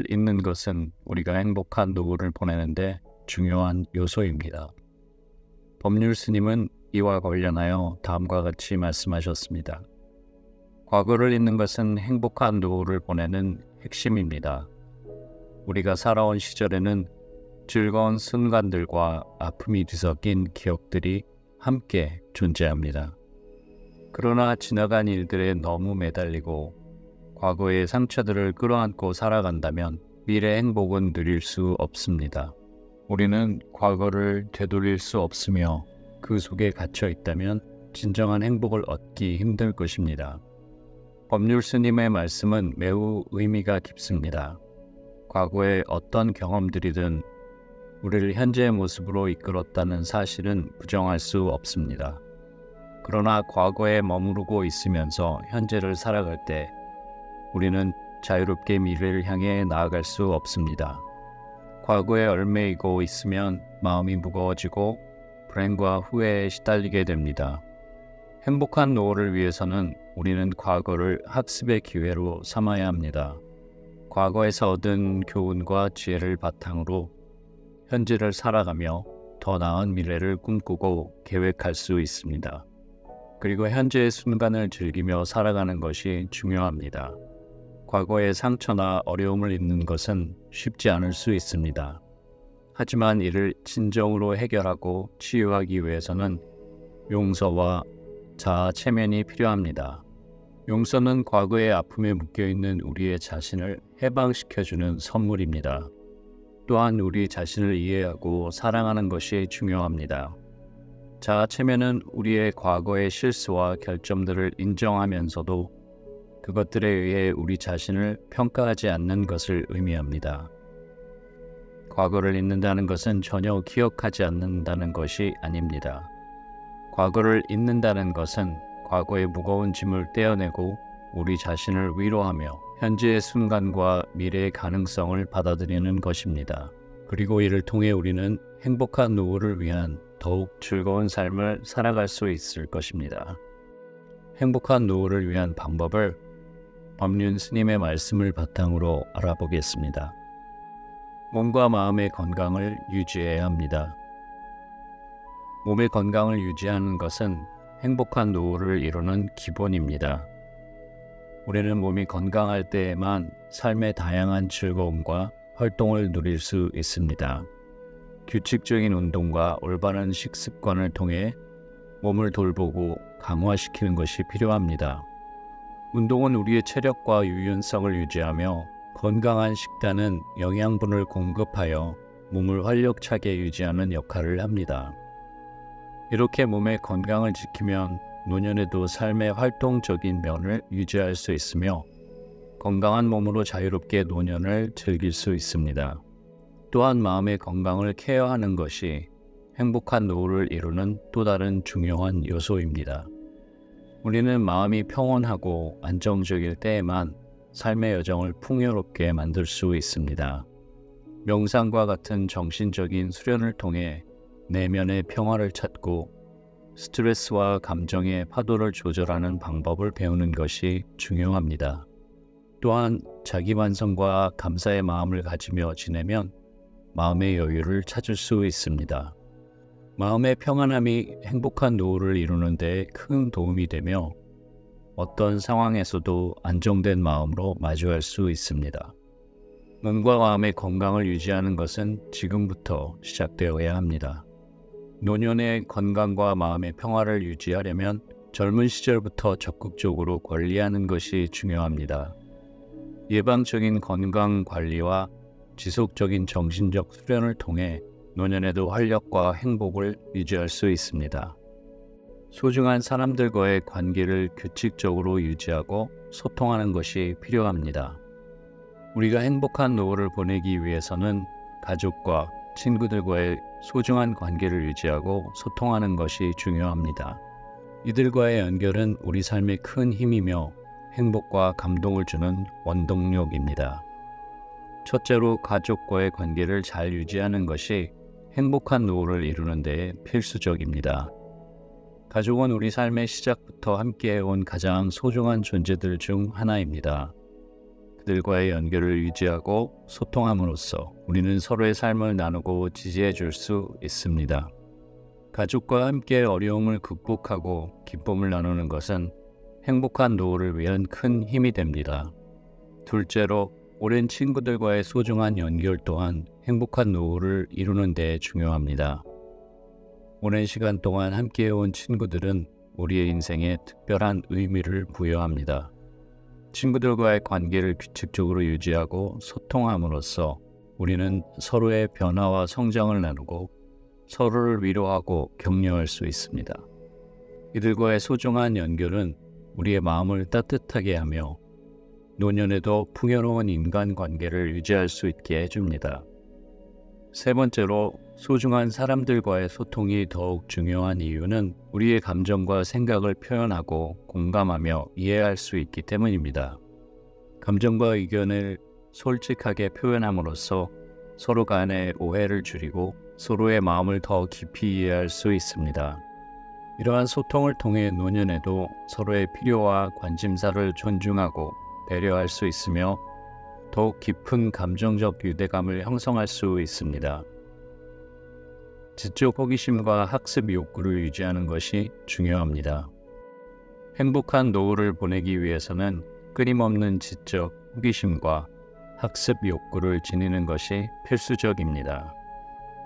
있는 것은 우리가 행복한 노후를 보내는데 중요한 요소입니다. 법률 스님은 이와 관련하여 다음과 같이 말씀하셨습니다. 과거를 잊는 것은 행복한 노후를 보내는 핵심입니다. 우리가 살아온 시절에는 즐거운 순간들과 아픔이 뒤섞인 기억들이 함께 존재합니다. 그러나 지나간 일들에 너무 매달리고 과거의 상처들을 끌어안고 살아간다면 미래 행복은 누릴 수 없습니다. 우리는 과거를 되돌릴 수 없으며 그 속에 갇혀 있다면 진정한 행복을 얻기 힘들 것입니다. 법률 스님의 말씀은 매우 의미가 깊습니다. 과거의 어떤 경험들이든 우리를 현재의 모습으로 이끌었다는 사실은 부정할 수 없습니다. 그러나 과거에 머무르고 있으면서 현재를 살아갈 때 우리는 자유롭게 미래를 향해 나아갈 수 없습니다. 과거에 얽매이고 있으면 마음이 무거워지고 불행과 후회에 시달리게 됩니다. 행복한 노후를 위해서는 우리는 과거를 학습의 기회로 삼아야 합니다. 과거에서 얻은 교훈과 지혜를 바탕으로 현재를 살아가며 더 나은 미래를 꿈꾸고 계획할 수 있습니다. 그리고 현재의 순간을 즐기며 살아가는 것이 중요합니다. 과거의 상처나 어려움을 잊는 것은 쉽지 않을 수 있습니다. 하지만 이를 진정으로 해결하고 치유하기 위해서는 용서와 자아 체면이 필요합니다. 용서는 과거의 아픔에 묶여있는 우리의 자신을 해방시켜주는 선물입니다. 또한 우리 자신을 이해하고 사랑하는 것이 중요합니다. 자아 체면은 우리의 과거의 실수와 결점들을 인정하면서도 그것들에 의해 우리 자신을 평가하지 않는 것을 의미합니다. 과거를 잊는다는 것은 전혀 기억하지 않는다는 것이 아닙니다. 과거를 잊는다는 것은 과거의 무거운 짐을 떼어내고 우리 자신을 위로하며 현재의 순간과 미래의 가능성을 받아들이는 것입니다. 그리고 이를 통해 우리는 행복한 노후를 위한 더욱 즐거운 삶을 살아갈 수 있을 것입니다. 행복한 노후를 위한 방법을 법륜 스님의 말씀을 바탕으로 알아보겠습니다. 몸과 마음의 건강을 유지해야 합니다. 몸의 건강을 유지하는 것은 행복한 노후를 이루는 기본입니다. 우리는 몸이 건강할 때에만 삶의 다양한 즐거움과 활동을 누릴 수 있습니다. 규칙적인 운동과 올바른 식습관을 통해 몸을 돌보고 강화시키는 것이 필요합니다. 운동은 우리의 체력과 유연성을 유지하며 건강한 식단은 영양분을 공급하여 몸을 활력차게 유지하는 역할을 합니다. 이렇게 몸의 건강을 지키면 노년에도 삶의 활동적인 면을 유지할 수 있으며 건강한 몸으로 자유롭게 노년을 즐길 수 있습니다. 또한 마음의 건강을 케어하는 것이 행복한 노후를 이루는 또 다른 중요한 요소입니다. 우리는 마음이 평온하고 안정적일 때에만 삶의 여정을 풍요롭게 만들 수 있습니다. 명상과 같은 정신적인 수련을 통해 내면의 평화를 찾고 스트레스와 감정의 파도를 조절하는 방법을 배우는 것이 중요합니다. 또한 자기 완성과 감사의 마음을 가지며 지내면 마음의 여유를 찾을 수 있습니다. 마음의 평안함이 행복한 노후를 이루는 데 큰 도움이 되며 어떤 상황에서도 안정된 마음으로 마주할 수 있습니다. 몸과 마음의 건강을 유지하는 것은 지금부터 시작되어야 합니다. 노년의 건강과 마음의 평화를 유지하려면 젊은 시절부터 적극적으로 관리하는 것이 중요합니다. 예방적인 건강 관리와 지속적인 정신적 수련을 통해 노년에도 활력과 행복을 유지할 수 있습니다. 소중한 사람들과의 관계를 규칙적으로 유지하고 소통하는 것이 필요합니다. 우리가 행복한 노후를 보내기 위해서는 가족과 친구들과의 소중한 관계를 유지하고 소통하는 것이 중요합니다. 이들과의 연결은 우리 삶에 큰 힘이며 행복과 감동을 주는 원동력입니다. 첫째로 가족과의 관계를 잘 유지하는 것이 행복한 노후를 이루는 데 필수적입니다. 가족은 우리 삶의 시작부터 함께해온 가장 소중한 존재들 중 하나입니다. 가족들과의 연결을 유지하고 소통함으로써 우리는 서로의 삶을 나누고 지지해 줄 수 있습니다. 가족과 함께 어려움을 극복하고 기쁨을 나누는 것은 행복한 노후를 위한 큰 힘이 됩니다. 둘째로, 오랜 친구들과의 소중한 연결 또한 행복한 노후를 이루는 데 중요합니다. 오랜 시간 동안 함께해온 친구들은 우리의 인생에 특별한 의미를 부여합니다. 친구들과의 관계를 규칙적으로 유지하고 소통함으로써 우리는 서로의 변화와 성장을 나누고 서로를 위로하고 격려할 수 있습니다. 이들과의 소중한 연결은 우리의 마음을 따뜻하게 하며 노년에도 풍요로운 인간관계를 유지할 수 있게 해줍니다. 세 번째로, 소중한 사람들과의 소통이 더욱 중요한 이유는 우리의 감정과 생각을 표현하고 공감하며 이해할 수 있기 때문입니다. 감정과 의견을 솔직하게 표현함으로써 서로 간의 오해를 줄이고 서로의 마음을 더 깊이 이해할 수 있습니다. 이러한 소통을 통해 노년에도 서로의 필요와 관심사를 존중하고 배려할 수 있으며 더욱 깊은 감정적 유대감을 형성할 수 있습니다. 지적 호기심과 학습 욕구를 유지하는 것이 중요합니다. 행복한 노후를 보내기 위해서는 끊임없는 지적 호기심과 학습 욕구를 지니는 것이 필수적입니다.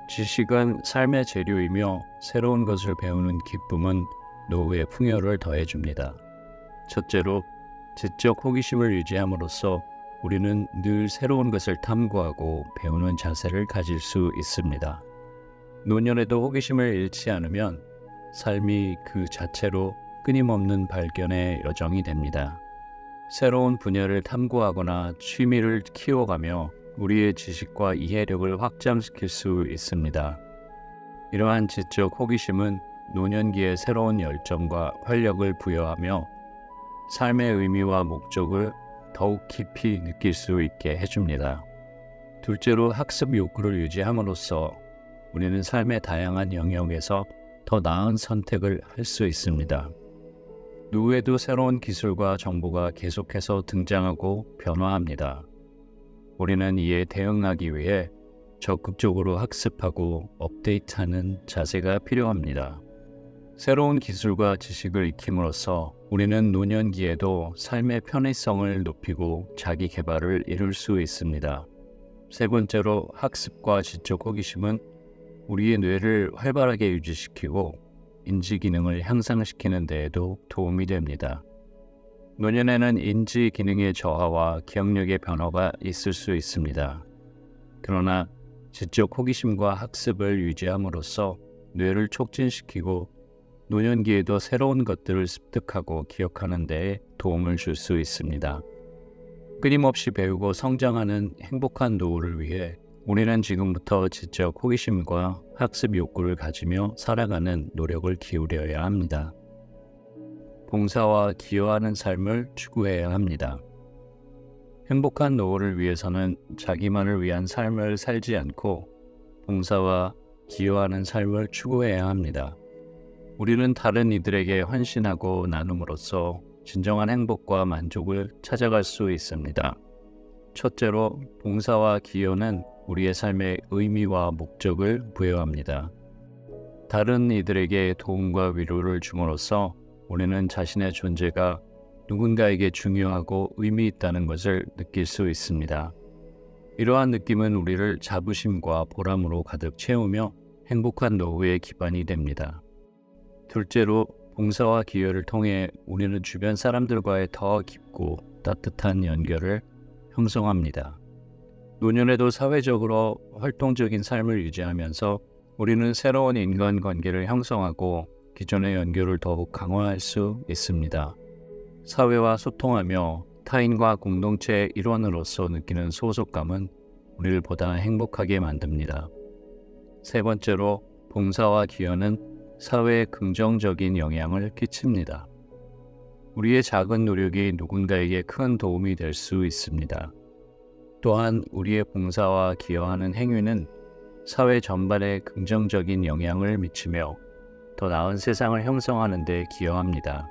지식은 삶의 재료이며 새로운 것을 배우는 기쁨은 노후의 풍요를 더해줍니다. 첫째로, 지적 호기심을 유지함으로써 우리는 늘 새로운 것을 탐구하고 배우는 자세를 가질 수 있습니다. 노년에도 호기심을 잃지 않으면 삶이 그 자체로 끊임없는 발견의 여정이 됩니다. 새로운 분야를 탐구하거나 취미를 키워가며 우리의 지식과 이해력을 확장시킬 수 있습니다. 이러한 지적 호기심은 노년기에 새로운 열정과 활력을 부여하며 삶의 의미와 목적을 더욱 깊이 느낄 수 있게 해줍니다. 둘째로, 학습 욕구를 유지함으로써 우리는 삶의 다양한 영역에서 더 나은 선택을 할 수 있습니다. 노후에도 새로운 기술과 정보가 계속해서 등장하고 변화합니다. 우리는 이에 대응하기 위해 적극적으로 학습하고 업데이트하는 자세가 필요합니다. 새로운 기술과 지식을 익힘으로써 우리는 노년기에도 삶의 편의성을 높이고 자기 개발을 이룰 수 있습니다. 세 번째로, 학습과 지적 호기심은 우리의 뇌를 활발하게 유지시키고 인지 기능을 향상시키는 데에도 도움이 됩니다. 노년에는 인지 기능의 저하와 기억력의 변화가 있을 수 있습니다. 그러나 지적 호기심과 학습을 유지함으로써 뇌를 촉진시키고 노년기에도 새로운 것들을 습득하고 기억하는 데에 도움을 줄 수 있습니다. 끊임없이 배우고 성장하는 행복한 노후를 위해 우리는 지금부터 지적 호기심과 학습 욕구를 가지며 살아가는 노력을 기울여야 합니다. 봉사와 기여하는 삶을 추구해야 합니다. 행복한 노후를 위해서는 자기만을 위한 삶을 살지 않고 봉사와 기여하는 삶을 추구해야 합니다. 우리는 다른 이들에게 헌신하고 나눔으로써 진정한 행복과 만족을 찾아갈 수 있습니다. 첫째로, 봉사와 기여는 우리의 삶의 의미와 목적을 부여합니다. 다른 이들에게 도움과 위로를 줌으로써 우리는 자신의 존재가 누군가에게 중요하고 의미 있다는 것을 느낄 수 있습니다. 이러한 느낌은 우리를 자부심과 보람으로 가득 채우며 행복한 노후의 기반이 됩니다. 둘째로, 봉사와 기여를 통해 우리는 주변 사람들과의 더 깊고 따뜻한 연결을 형성합니다. 노년에도 사회적으로 활동적인 삶을 유지하면서 우리는 새로운 인간관계를 형성하고 기존의 연결을 더욱 강화할 수 있습니다. 사회와 소통하며 타인과 공동체의 일원으로서 느끼는 소속감은 우리를 보다 행복하게 만듭니다. 세 번째로, 봉사와 기여는 사회에 긍정적인 영향을 끼칩니다. 우리의 작은 노력이 누군가에게 큰 도움이 될 수 있습니다. 또한 우리의 봉사와 기여하는 행위는 사회 전반에 긍정적인 영향을 미치며 더 나은 세상을 형성하는 데 기여합니다.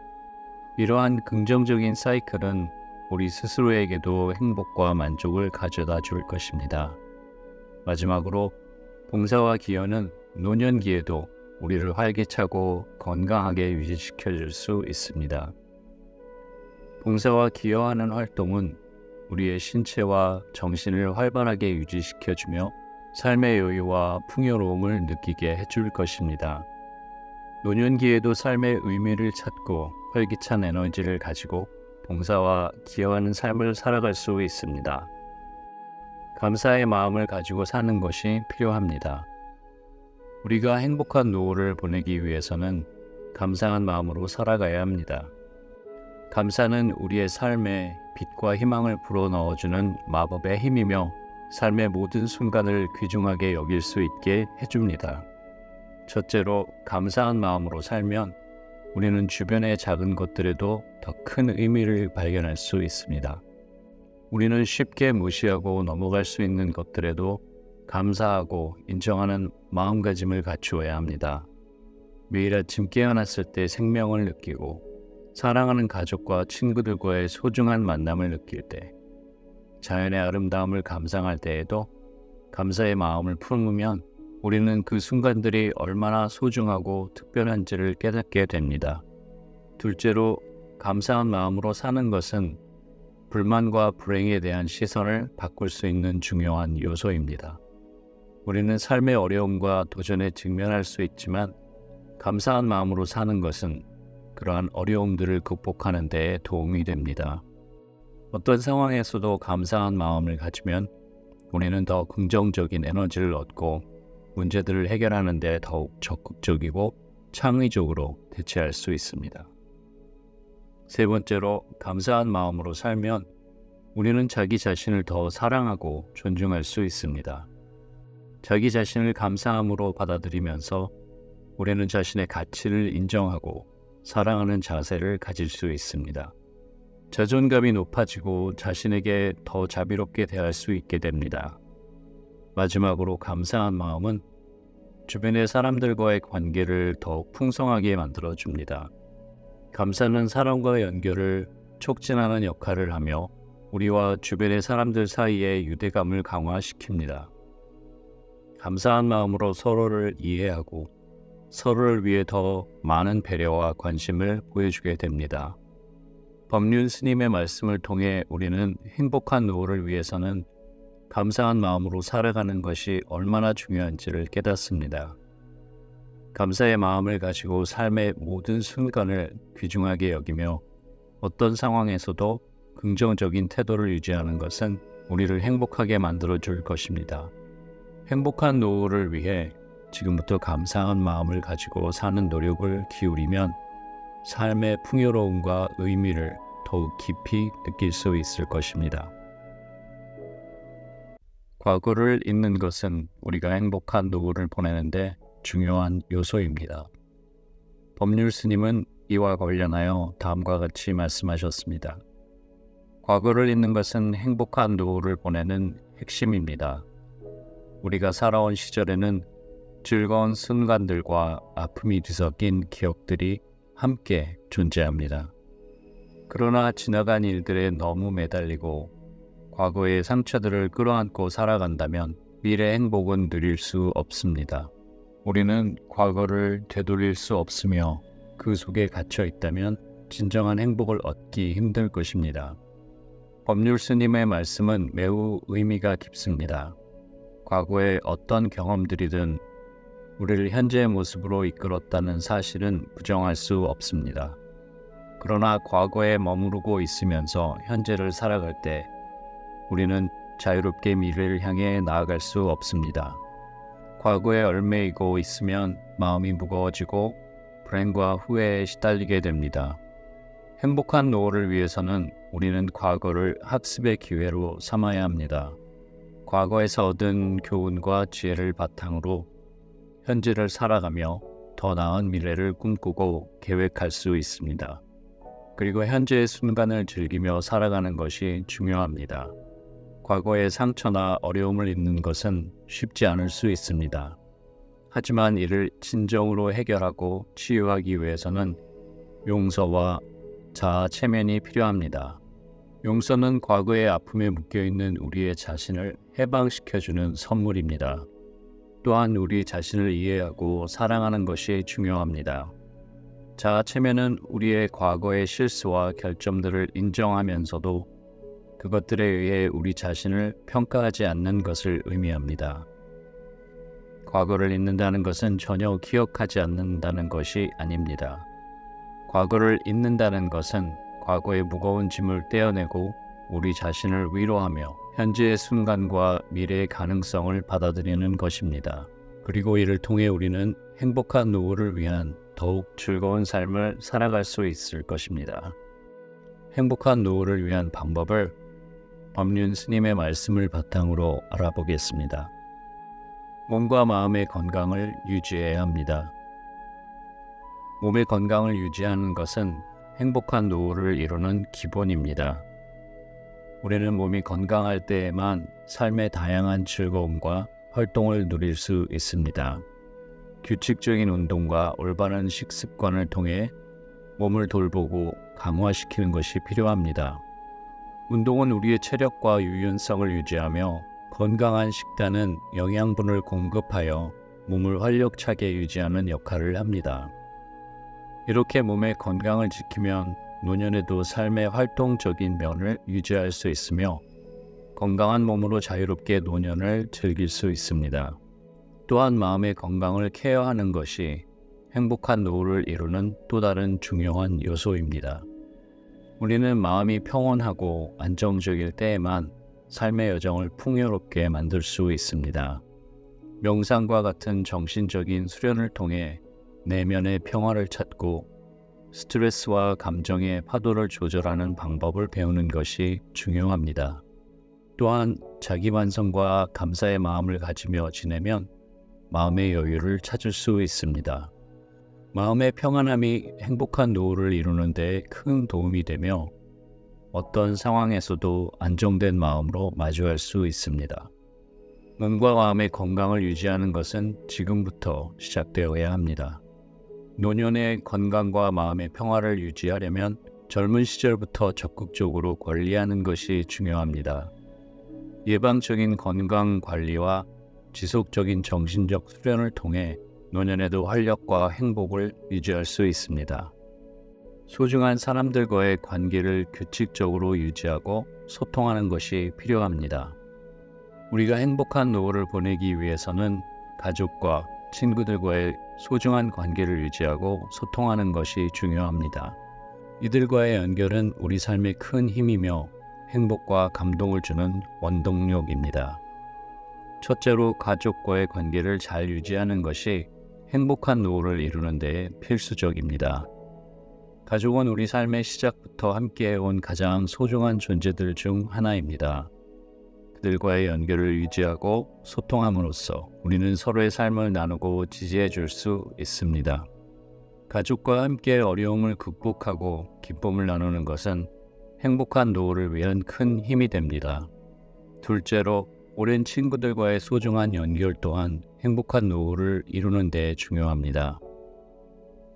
이러한 긍정적인 사이클은 우리 스스로에게도 행복과 만족을 가져다 줄 것입니다. 마지막으로 봉사와 기여는 노년기에도 우리를 활기차고 건강하게 유지시켜 줄 수 있습니다. 봉사와 기여하는 활동은 우리의 신체와 정신을 활발하게 유지시켜주며 삶의 여유와 풍요로움을 느끼게 해줄 것입니다. 노년기에도 삶의 의미를 찾고 활기찬 에너지를 가지고 봉사와 기여하는 삶을 살아갈 수 있습니다. 감사의 마음을 가지고 사는 것이 필요합니다. 우리가 행복한 노후를 보내기 위해서는 감사한 마음으로 살아가야 합니다. 감사는 우리의 삶에 빛과 희망을 불어넣어주는 마법의 힘이며 삶의 모든 순간을 귀중하게 여길 수 있게 해줍니다. 첫째로, 감사한 마음으로 살면 우리는 주변의 작은 것들에도 더 큰 의미를 발견할 수 있습니다. 우리는 쉽게 무시하고 넘어갈 수 있는 것들에도 감사하고 인정하는 마음가짐을 갖추어야 합니다. 매일 아침 깨어났을 때 생명을 느끼고 사랑하는 가족과 친구들과의 소중한 만남을 느낄 때, 자연의 아름다움을 감상할 때에도 감사의 마음을 품으면 우리는 그 순간들이 얼마나 소중하고 특별한지를 깨닫게 됩니다. 둘째로, 감사한 마음으로 사는 것은 불만과 불행에 대한 시선을 바꿀 수 있는 중요한 요소입니다. 우리는 삶의 어려움과 도전에 직면할 수 있지만 감사한 마음으로 사는 것은 그러한 어려움들을 극복하는 데 도움이 됩니다. 어떤 상황에서도 감사한 마음을 가지면 우리는 더 긍정적인 에너지를 얻고 문제들을 해결하는 데 더욱 적극적이고 창의적으로 대처할 수 있습니다. 세 번째로, 감사한 마음으로 살면 우리는 자기 자신을 더 사랑하고 존중할 수 있습니다. 자기 자신을 감사함으로 받아들이면서 우리는 자신의 가치를 인정하고 사랑하는 자세를 가질 수 있습니다. 자존감이 높아지고 자신에게 더 자비롭게 대할 수 있게 됩니다. 마지막으로, 감사한 마음은 주변의 사람들과의 관계를 더욱 풍성하게 만들어줍니다. 감사는 사람과의 연결을 촉진하는 역할을 하며 우리와 주변의 사람들 사이의 유대감을 강화시킵니다. 감사한 마음으로 서로를 이해하고 서로를 위해 더 많은 배려와 관심을 보여주게 됩니다. 법륜 스님의 말씀을 통해 우리는 행복한 노후를 위해서는 감사한 마음으로 살아가는 것이 얼마나 중요한지를 깨닫습니다. 감사의 마음을 가지고 삶의 모든 순간을 귀중하게 여기며 어떤 상황에서도 긍정적인 태도를 유지하는 것은 우리를 행복하게 만들어줄 것입니다. 행복한 노후를 위해 지금부터 감사한 마음을 가지고 사는 노력을 기울이면 삶의 풍요로움과 의미를 더욱 깊이 느낄 수 있을 것입니다. 과거를 잊는 것은 우리가 행복한 노후를 보내는데 중요한 요소입니다. 법륜 스님은 이와 관련하여 다음과 같이 말씀하셨습니다. 과거를 잊는 것은 행복한 노후를 보내는 핵심입니다. 우리가 살아온 시절에는 즐거운 순간들과 아픔이 뒤섞인 기억들이 함께 존재합니다. 그러나 지나간 일들에 너무 매달리고 과거의 상처들을 끌어안고 살아간다면 미래 행복은 누릴 수 없습니다. 우리는 과거를 되돌릴 수 없으며 그 속에 갇혀 있다면 진정한 행복을 얻기 힘들 것입니다. 법륜 스님의 말씀은 매우 의미가 깊습니다. 과거의 어떤 경험들이든 우리를 현재의 모습으로 이끌었다는 사실은 부정할 수 없습니다. 그러나 과거에 머무르고 있으면서 현재를 살아갈 때 우리는 자유롭게 미래를 향해 나아갈 수 없습니다. 과거에 얽매이고 있으면 마음이 무거워지고 불행과 후회에 시달리게 됩니다. 행복한 노후를 위해서는 우리는 과거를 학습의 기회로 삼아야 합니다. 과거에서 얻은 교훈과 지혜를 바탕으로 현재를 살아가며 더 나은 미래를 꿈꾸고 계획할 수 있습니다. 그리고 현재의 순간을 즐기며 살아가는 것이 중요합니다. 과거의 상처나 어려움을 잊는 것은 쉽지 않을 수 있습니다. 하지만 이를 진정으로 해결하고 치유하기 위해서는 용서와 자아 체면이 필요합니다. 용서는 과거의 아픔에 묶여있는 우리의 자신을 해방시켜주는 선물입니다. 또한 우리 자신을 이해하고 사랑하는 것이 중요합니다. 자아체면은 우리의 과거의 실수와 결점들을 인정하면서도 그것들에 의해 우리 자신을 평가하지 않는 것을 의미합니다. 과거를 잊는다는 것은 전혀 기억하지 않는다는 것이 아닙니다. 과거를 잊는다는 것은 과거의 무거운 짐을 떼어내고 우리 자신을 위로하며 현재의 순간과 미래의 가능성을 받아들이는 것입니다. 그리고 이를 통해 우리는 행복한 노후를 위한 더욱 즐거운 삶을 살아갈 수 있을 것입니다. 행복한 노후를 위한 방법을 법륜 스님의 말씀을 바탕으로 알아보겠습니다. 몸과 마음의 건강을 유지해야 합니다. 몸의 건강을 유지하는 것은 행복한 노후를 이루는 기본입니다. 우리는 몸이 건강할 때에만 삶의 다양한 즐거움과 활동을 누릴 수 있습니다. 규칙적인 운동과 올바른 식습관을 통해 몸을 돌보고 강화시키는 것이 필요합니다. 운동은 우리의 체력과 유연성을 유지하며 건강한 식단은 영양분을 공급하여 몸을 활력차게 유지하는 역할을 합니다. 이렇게 몸의 건강을 지키면 노년에도 삶의 활동적인 면을 유지할 수 있으며 건강한 몸으로 자유롭게 노년을 즐길 수 있습니다. 또한 마음의 건강을 케어하는 것이 행복한 노후를 이루는 또 다른 중요한 요소입니다. 우리는 마음이 평온하고 안정적일 때에만 삶의 여정을 풍요롭게 만들 수 있습니다. 명상과 같은 정신적인 수련을 통해 내면의 평화를 찾고 스트레스와 감정의 파도를 조절하는 방법을 배우는 것이 중요합니다. 또한 자기 반성과 감사의 마음을 가지며 지내면 마음의 여유를 찾을 수 있습니다. 마음의 평안함이 행복한 노후를 이루는 데 큰 도움이 되며 어떤 상황에서도 안정된 마음으로 마주할 수 있습니다. 몸과 마음의 건강을 유지하는 것은 지금부터 시작되어야 합니다. 노년의 건강과 마음의 평화를 유지하려면 젊은 시절부터 적극적으로 관리하는 것이 중요합니다. 예방적인 건강 관리와 지속적인 정신적 수련을 통해 노년에도 활력과 행복을 유지할 수 있습니다. 소중한 사람들과의 관계를 규칙적으로 유지하고 소통하는 것이 필요합니다. 우리가 행복한 노후를 보내기 위해서는 가족과 친구들과의 소중한 관계를 유지하고 소통하는 것이 중요합니다. 이들과의 연결은 우리 삶에 큰 힘이며 행복과 감동을 주는 원동력입니다. 첫째로 가족과의 관계를 잘 유지하는 것이 행복한 노후를 이루는 데 필수적입니다. 가족은 우리 삶의 시작부터 함께해온 가장 소중한 존재들 중 하나입니다. 그들과의 연결을 유지하고 소통함으로써 우리는 서로의 삶을 나누고 지지해 줄 수 있습니다. 가족과 함께 어려움을 극복하고 기쁨을 나누는 것은 행복한 노후를 위한 큰 힘이 됩니다. 둘째로 오랜 친구들과의 소중한 연결 또한 행복한 노후를 이루는 데 중요합니다.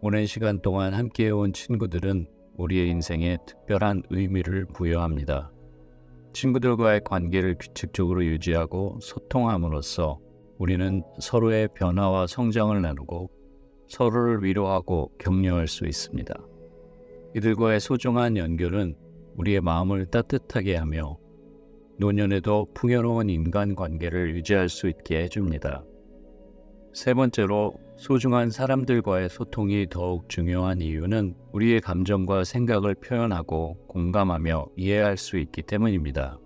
오랜 시간 동안 함께해온 친구들은 우리의 인생에 특별한 의미를 부여합니다. 친구들과의 관계를 규칙적으로 유지하고 소통함으로써 우리는 서로의 변화와 성장을 나누고 서로를 위로하고 격려할 수 있습니다. 이들과의 소중한 연결은 우리의 마음을 따뜻하게 하며 노년에도 풍요로운 인간관계를 유지할 수 있게 해줍니다. 세 번째로 소중한 사람들과의 소통이 더욱 중요한 이유는 우리의 감정과 생각을 표현하고 공감하며 이해할 수 있기 때문입니다.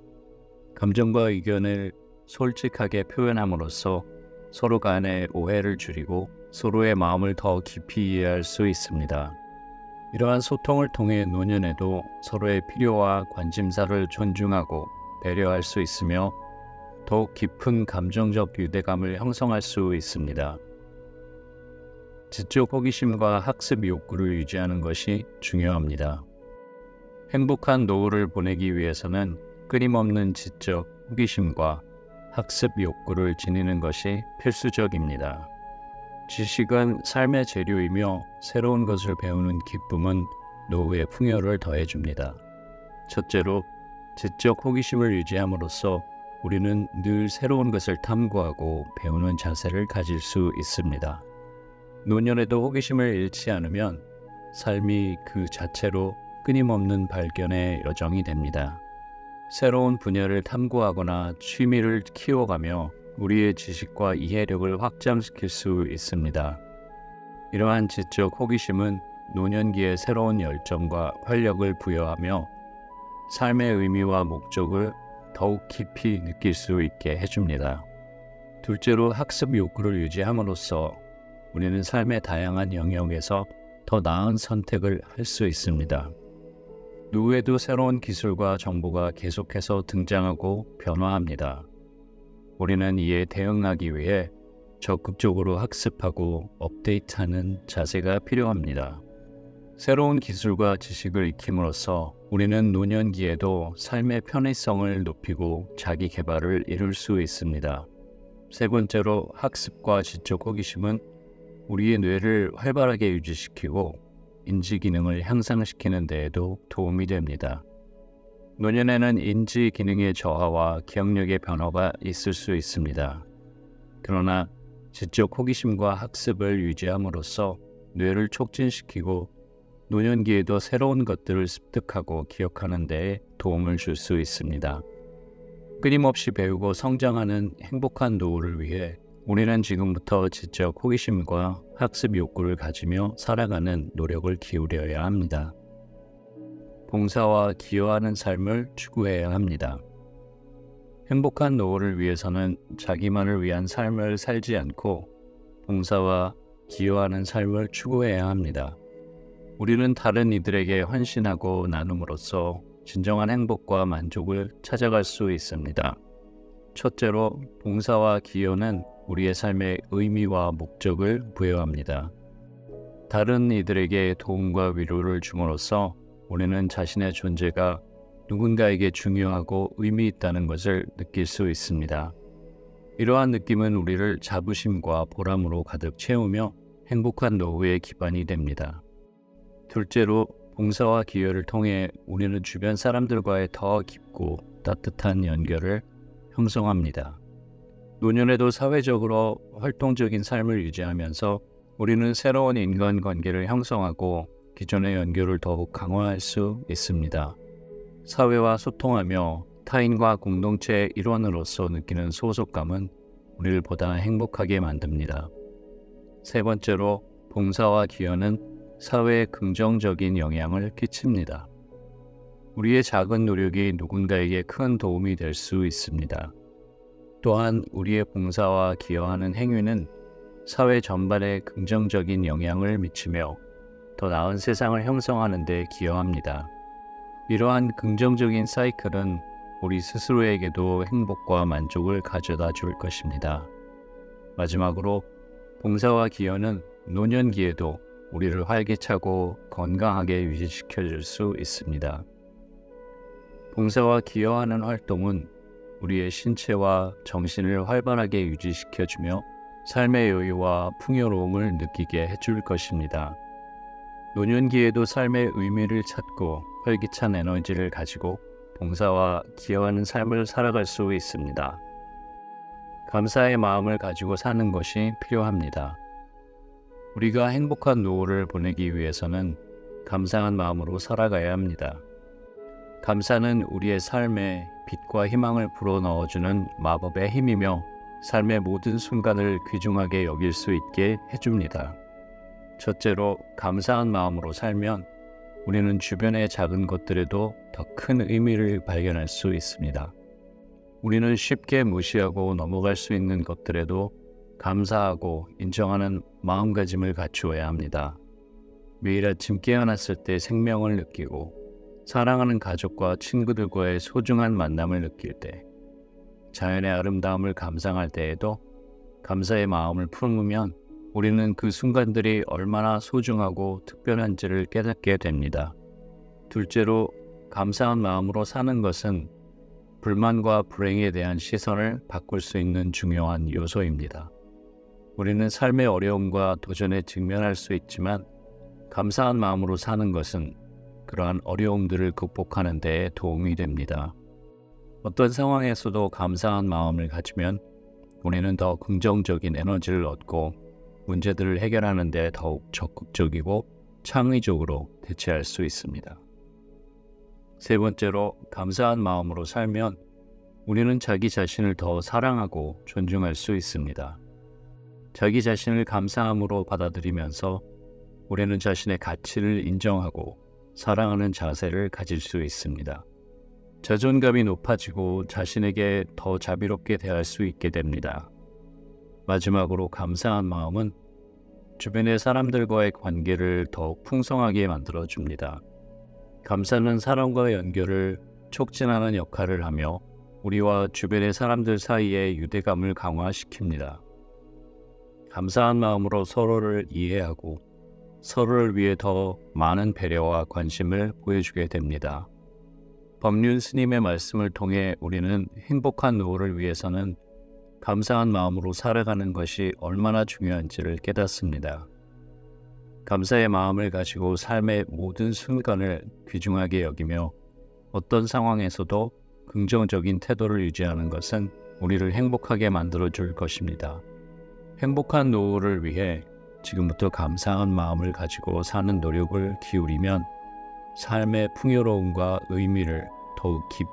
감정과 의견을 솔직하게 표현함으로써 서로 간의 오해를 줄이고 서로의 마음을 더 깊이 이해할 수 있습니다. 이러한 소통을 통해 노년에도 서로의 필요와 관심사를 존중하고 배려할 수 있으며 더욱 깊은 감정적 유대감을 형성할 수 있습니다. 지적 호기심과 학습 욕구를 유지하는 것이 중요합니다. 행복한 노후를 보내기 위해서는 끊임없는 지적 호기심과 학습 욕구를 지니는 것이 필수적입니다. 지식은 삶의 재료이며 새로운 것을 배우는 기쁨은 노후의 풍요를 더해줍니다. 첫째로 지적 호기심을 유지함으로써 우리는 늘 새로운 것을 탐구하고 배우는 자세를 가질 수 있습니다. 노년에도 호기심을 잃지 않으면 삶이 그 자체로 끊임없는 발견의 여정이 됩니다. 새로운 분야를 탐구하거나 취미를 키워가며 우리의 지식과 이해력을 확장시킬 수 있습니다. 이러한 지적 호기심은 노년기에 새로운 열정과 활력을 부여하며 삶의 의미와 목적을 더욱 깊이 느낄 수 있게 해줍니다. 둘째로 학습 욕구를 유지함으로써 우리는 삶의 다양한 영역에서 더 나은 선택을 할 수 있습니다. 노후에도 새로운 기술과 정보가 계속해서 등장하고 변화합니다. 우리는 이에 대응하기 위해 적극적으로 학습하고 업데이트하는 자세가 필요합니다. 새로운 기술과 지식을 익힘으로써 우리는 노년기에도 삶의 편의성을 높이고 자기 개발을 이룰 수 있습니다. 세 번째로 학습과 지적 호기심은 우리의 뇌를 활발하게 유지시키고 인지 기능을 향상시키는 데에도 도움이 됩니다. 노년에는 인지 기능의 저하와 기억력의 변화가 있을 수 있습니다. 그러나 지적 호기심과 학습을 유지함으로써 뇌를 촉진시키고 노년기에도 새로운 것들을 습득하고 기억하는 데에 도움을 줄 수 있습니다. 끊임없이 배우고 성장하는 행복한 노후를 위해 우리는 지금부터 지적 호기심과 학습 욕구를 가지며 살아가는 노력을 기울여야 합니다. 봉사와 기여하는 삶을 추구해야 합니다. 행복한 노후를 위해서는 자기만을 위한 삶을 살지 않고 봉사와 기여하는 삶을 추구해야 합니다. 우리는 다른 이들에게 헌신하고 나눔으로써 진정한 행복과 만족을 찾아갈 수 있습니다. 첫째로, 봉사와 기여는 우리의 삶의 의미와 목적을 부여합니다. 다른 이들에게 도움과 위로를 줌으로써 우리는 자신의 존재가 누군가에게 중요하고 의미 있다는 것을 느낄 수 있습니다. 이러한 느낌은 우리를 자부심과 보람으로 가득 채우며 행복한 노후의 기반이 됩니다. 둘째로, 봉사와 기여를 통해 우리는 주변 사람들과의 더 깊고 따뜻한 연결을 형성합니다. 노년에도 사회적으로 활동적인 삶을 유지하면서 우리는 새로운 인간관계를 형성하고 기존의 연결을 더욱 강화할 수 있습니다. 사회와 소통하며 타인과 공동체의 일원으로서 느끼는 소속감은 우리를 보다 행복하게 만듭니다. 세 번째로, 봉사와 기여는 사회에 긍정적인 영향을 끼칩니다. 우리의 작은 노력이 누군가에게 큰 도움이 될 수 있습니다. 또한 우리의 봉사와 기여하는 행위는 사회 전반에 긍정적인 영향을 미치며 더 나은 세상을 형성하는 데 기여합니다. 이러한 긍정적인 사이클은 우리 스스로에게도 행복과 만족을 가져다 줄 것입니다. 마지막으로, 봉사와 기여는 노년기에도 우리를 활기차고 건강하게 유지시켜 줄 수 있습니다. 봉사와 기여하는 활동은 우리의 신체와 정신을 활발하게 유지시켜주며 삶의 여유와 풍요로움을 느끼게 해줄 것입니다. 노년기에도 삶의 의미를 찾고 활기찬 에너지를 가지고 봉사와 기여하는 삶을 살아갈 수 있습니다. 감사의 마음을 가지고 사는 것이 필요합니다. 우리가 행복한 노후를 보내기 위해서는 감사한 마음으로 살아가야 합니다. 감사는 우리의 삶에 빛과 희망을 불어넣어주는 마법의 힘이며 삶의 모든 순간을 귀중하게 여길 수 있게 해줍니다. 첫째로, 감사한 마음으로 살면 우리는 주변의 작은 것들에도 더 큰 의미를 발견할 수 있습니다. 우리는 쉽게 무시하고 넘어갈 수 있는 것들에도 감사하고 인정하는 마음가짐을 갖추어야 합니다. 매일 아침 깨어났을 때 생명을 느끼고 사랑하는 가족과 친구들과의 소중한 만남을 느낄 때, 자연의 아름다움을 감상할 때에도 감사의 마음을 품으면 우리는 그 순간들이 얼마나 소중하고 특별한지를 깨닫게 됩니다. 둘째로, 감사한 마음으로 사는 것은 불만과 불행에 대한 시선을 바꿀 수 있는 중요한 요소입니다. 우리는 삶의 어려움과 도전에 직면할 수 있지만 감사한 마음으로 사는 것은 그러한 어려움들을 극복하는 데 도움이 됩니다. 어떤 상황에서도 감사한 마음을 가지면 우리는 더 긍정적인 에너지를 얻고 문제들을 해결하는 데 더욱 적극적이고 창의적으로 대처할 수 있습니다. 세 번째로, 감사한 마음으로 살면 우리는 자기 자신을 더 사랑하고 존중할 수 있습니다. 자기 자신을 감사함으로 받아들이면서 우리는 자신의 가치를 인정하고 사랑하는 자세를 가질 수 있습니다. 자존감이 높아지고 자신에게 더 자비롭게 대할 수 있게 됩니다. 마지막으로, 감사한 마음은 주변의 사람들과의 관계를 더욱 풍성하게 만들어줍니다. 감사는 사람과의 연결을 촉진하는 역할을 하며 우리와 주변의 사람들 사이의 유대감을 강화시킵니다. 감사한 마음으로 서로를 이해하고 서로를 위해 더 많은 배려와 관심을 보여주게 됩니다. 법륜 스님의 말씀을 통해 우리는 행복한 노후를 위해서는 감사한 마음으로 살아가는 것이 얼마나 중요한지를 깨닫습니다. 감사의 마음을 가지고 삶의 모든 순간을 귀중하게 여기며 어떤 상황에서도 긍정적인 태도를 유지하는 것은 우리를 행복하게 만들어줄 것입니다. 행복한 노후를 위해 지금부터 감사한 마음을 가지고 사는 노력을 기울이면 삶의 풍요로움과 의미를 더욱 깊이